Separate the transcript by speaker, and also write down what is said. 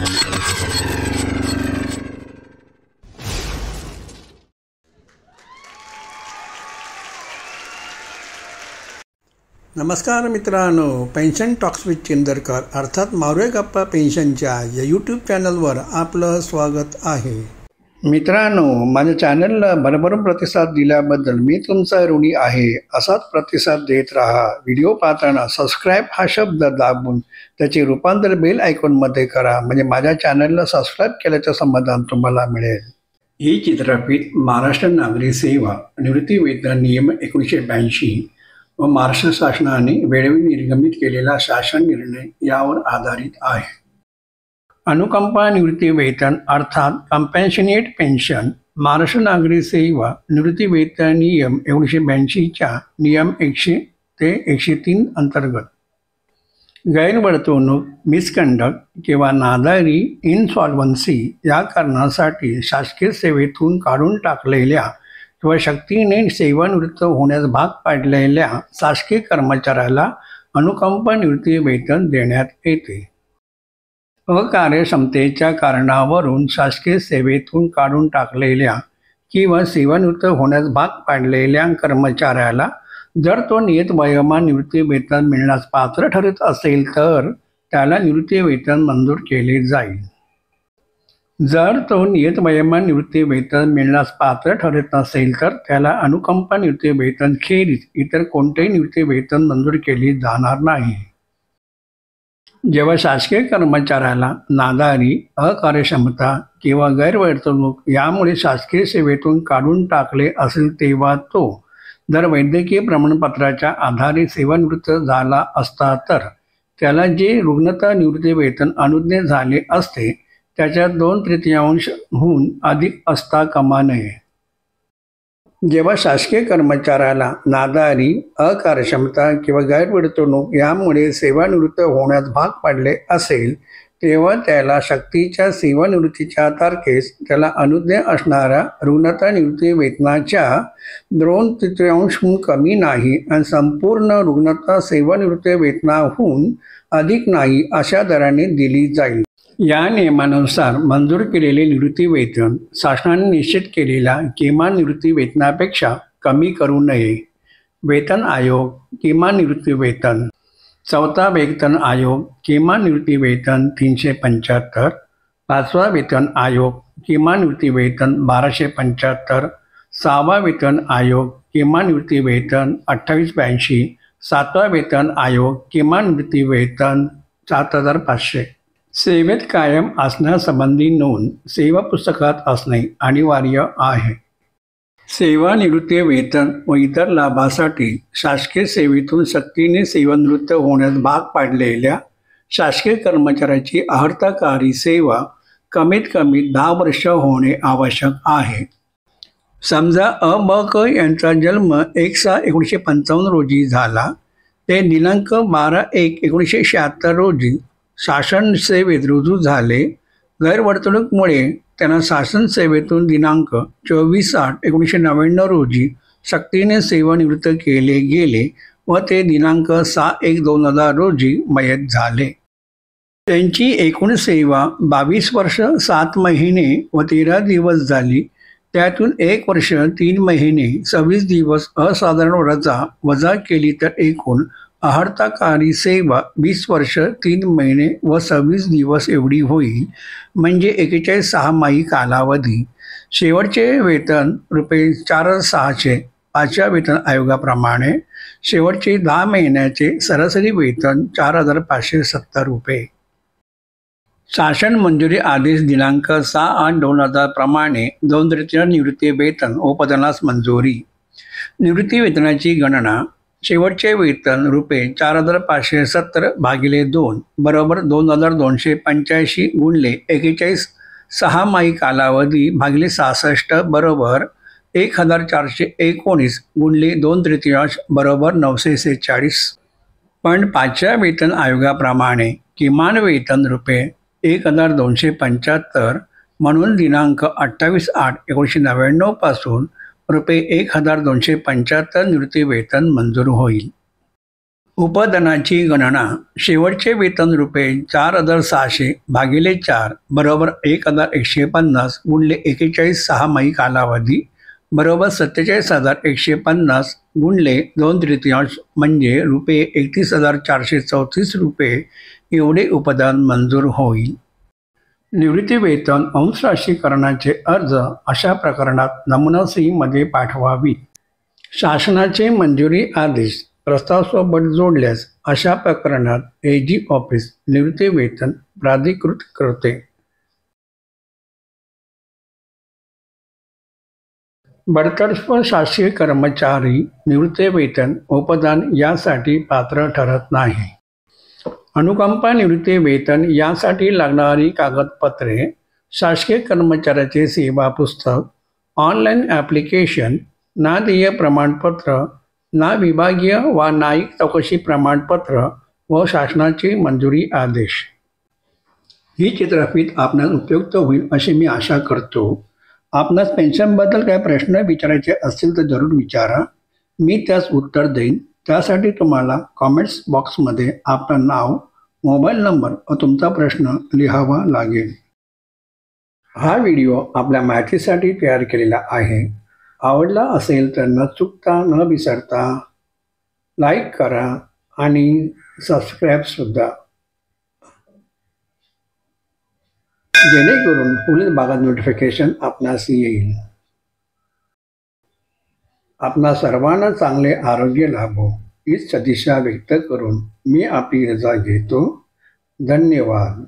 Speaker 1: नमस्कार मित्रांनो, pension talks with चेंदरकर अर्थात मावळे गप्पा पेन्शनच्या या यूट्यूब चॅनलवर आपलं स्वागत आहे. मित्रांनो, माझ्या चॅनलला भरभरून प्रतिसाद दिल्याबद्दल मी तुमचा ऋणी आहे. असाच प्रतिसाद देत राहा. व्हिडिओ पाहताना सबस्क्राईब हा शब्द दाबून त्याचे रूपांतर बेल आयकॉनमध्ये करा, म्हणजे माझ्या चॅनलला सबस्क्राईब केल्याचं समाधान तुम्हाला मिळेल. ही चित्रफित महाराष्ट्र नागरी सेवा निवृत्ती वेतन नियम 1982 व महाराष्ट्र शासनाने वेळोवेळी निर्गमित केलेला शासन निर्णय यावर आधारित आहे. अनुकंपा निवृत्ती वेतन अर्थात कंपॅशनेट पेन्शन महाराष्ट्र नागरी सेवा निवृत्ती वेतन नियम 1982च्या नियम 100 ते 103 अंतर्गत गैरवर्तणूक, मिसकंडक्ट किंवा नादारी, इनसॉल्व्हन्सी या कारणासाठी शासकीय सेवेतून काढून टाकलेल्या किंवा शक्तीने सेवानिवृत्त होण्यास भाग पाडलेल्या शासकीय कर्मचाऱ्याला अनुकंपा निवृत्ती वेतन देण्यात येते. अकार्यक्षमतेच्या कारणावरून शासकीय सेवेतून काढून टाकलेल्या किंवा सेवानिवृत्त होण्यास भाग पाडलेल्या कर्मचाऱ्याला जर तो नियत वयोमान निवृत्ती वेतन मिळण्यास पात्र ठरत असेल तर त्याला निवृत्ती वेतन मंजूर केले जाईल. जर तो नियत वयोमान निवृत्ती वेतन मिळण्यास पात्र ठरत नसेल तर त्याला अनुकंपा निवृत्ती वेतन खेरीज इतर कोणतेही निवृत्ती वेतन मंजूर केले जाणार नाही. जेव्हा शासकीय कर्मचाऱ्याला नादारी, अकार्यक्षमता किंवा गैरवर्तणूक यामुळे शासकीय सेवेतून काढून टाकले असेल तेव्हा तो जर वैद्यकीय प्रमाणपत्राच्या आधारे सेवानिवृत्त झाला असता तर त्याला जे रुग्णता निवृत्ती वेतन अनुज्ञेय झाले असते त्याच्या 2/3हून अधिक असता कामा नये. जेव्हा शासकीय कर्मचाऱ्याला नादारी, अकार्यक्षमता किंवा गैरवर्तणूक यामुळे सेवानिवृत्त होण्यास भाग पाडले असेल तेव्हा त्याला सक्तीच्या सेवानिवृत्तीच्या तारखेस त्याला अनुज्ञेय असणाऱ्या रुग्णता निवृत्ती वेतनाच्या 2/3हून कमी नाही आणि संपूर्ण रुग्णता सेवानिवृत्ती वेतनाहून अधिक नाही अशा दराने दिली जाईल. या नियमानुसार मंजूर केलेले निवृत्ती वेतन शासनाने निश्चित केलेल्या किमान निवृत्ती वेतनापेक्षा कमी करू नये. वेतन आयोग किमान निवृत्ती वेतन. चौथा वेतन आयोग किमान निवृत्ती वेतन 375. पाचवा वेतन आयोग किमान निवृत्ती वेतन 1275. सहावा वेतन आयोग किमान निवृत्ती वेतन 2882. सातवा वेतन आयोग किमान निवृत्ती वेतन 7500. सेवेत कायम असण्यासंबंधी नोंद सेवा पुस्तकात असणे अनिवार्य आहे. सेवानिवृत्ती वेतन व इतर लाभासाठी शासकीय सेवेतून सक्तीने सेवानिवृत्त होण्यास भाग पाडलेल्या शासकीय कर्मचाऱ्याची अहर्ताकारी सेवा कमीत कमी 10 वर्ष होणे आवश्यक आहे. समजा अ.ब.क. यांचा जन्म 1/6/1955 रोजी झाला. ते दिनांक 12/1/1976 रोजी शासन सेवेत रुजू झाले. गैरवर्तणूकमुळे त्यांना शासन सेवेतून दिनांक 24/8/1999 रोजी सक्तीने सेवानिवृत्त केले गेले व ते दिनांक 6/1/2000 रोजी मयत झाले. त्यांची एकूण सेवा 22 वर्ष 7 महिने व 13 दिवस झाली. त्यातून 1 वर्ष 3 महिने 26 दिवस असाधारण रजा वजा केली तर एकूण अहर्ताकारी सेवा 20 वर्ष 3 महिने व 26 दिवस एवढी होईल, म्हणजे 41 सहामाही कालावधी. शेवटचे वेतन ₹4,600. पाचव्या वेतन आयोगाप्रमाणे शेवटचे 10 महिन्याचे सरासरी वेतन ₹4,570. शासन मंजुरी आदेश दिनांक 6/8/2000 प्रमाणे 2/3 निवृत्ती वेतन व पदनास मंजुरी. निवृत्ती वेतनाची गणना शेवटचे वेतन ₹4,570 भागिले 2 बरोबर 2,285 गुणिले 41 सहामाही कालावधी भागिले 66 बरोबर 1,419 गुणिले 2/3 बरोबर 946. पण पाचव्या वेतन आयोगाप्रमाणे किमान वेतन ₹1,275 म्हणून दिनांक 28/8/1999 पासून ₹1,275 निवृत्ती वेतन मंजूर होईल. उपदानाची गणना शेवटचे वेतन रुपये 4,600 भागिले 4 बरोबर 1,150 गुणले 41 सहामाही कालावधी बरोबर 47,150 गुणले 2/3 म्हणजे रुपये 31,434 रुपये एवढे उपदान मंजूर होईल. निवृत्ती वेतन अंश राशीकरणाचे अर्ज अशा प्रकरणात नमुना मध्ये पाठवावी. शासनाचे मंजुरी आदेश प्रस्तावासोबत जोडल्यास अशा प्रकरणात AG ऑफिस निवृत्ती वेतन प्राधिकृत करते. बडतर्फ शासकीय कर्मचारी निवृत्ती वेतन उपदान यासाठी पात्र ठरत नाही. अनुकंपा निवृत्ती वेतन यासाठी लागणारी कागदपत्रे शासकीय कर्मचाऱ्याचे सेवा पुस्तक, ऑनलाईन ॲप्लिकेशन, ना देय प्रमाणपत्र, ना विभागीय वा न्यायिक चौकशी प्रमाणपत्र व शासनाची मंजुरी आदेश. ही चित्रफीत आपणास उपयुक्त होईल अशी मी आशा करतो. आपणास पेन्शनबद्दल काही प्रश्न विचारायचे असतील तर जरूर विचारा, मी त्यास उत्तर देईन. त्यासाठी तुम्हाला कॉमेंट्स बॉक्समध्ये आपलं नाव, मोबाईल नंबर व तुमचा प्रश्न लिहावा लागेल. हा व्हिडिओ आपल्या माहितीसाठी तयार केलेला आहे. आवडला असेल तर न चुकता न विसरता लाईक करा आणि सबस्क्राईबसुद्धा, जेणेकरून पुढील भागात नोटिफिकेशन आपणास येईल. आपणा सर्वांना चांगले आरोग्य लाभो हीच सदिच्छा व्यक्त करून मी आपली रजा घेतो. धन्यवाद.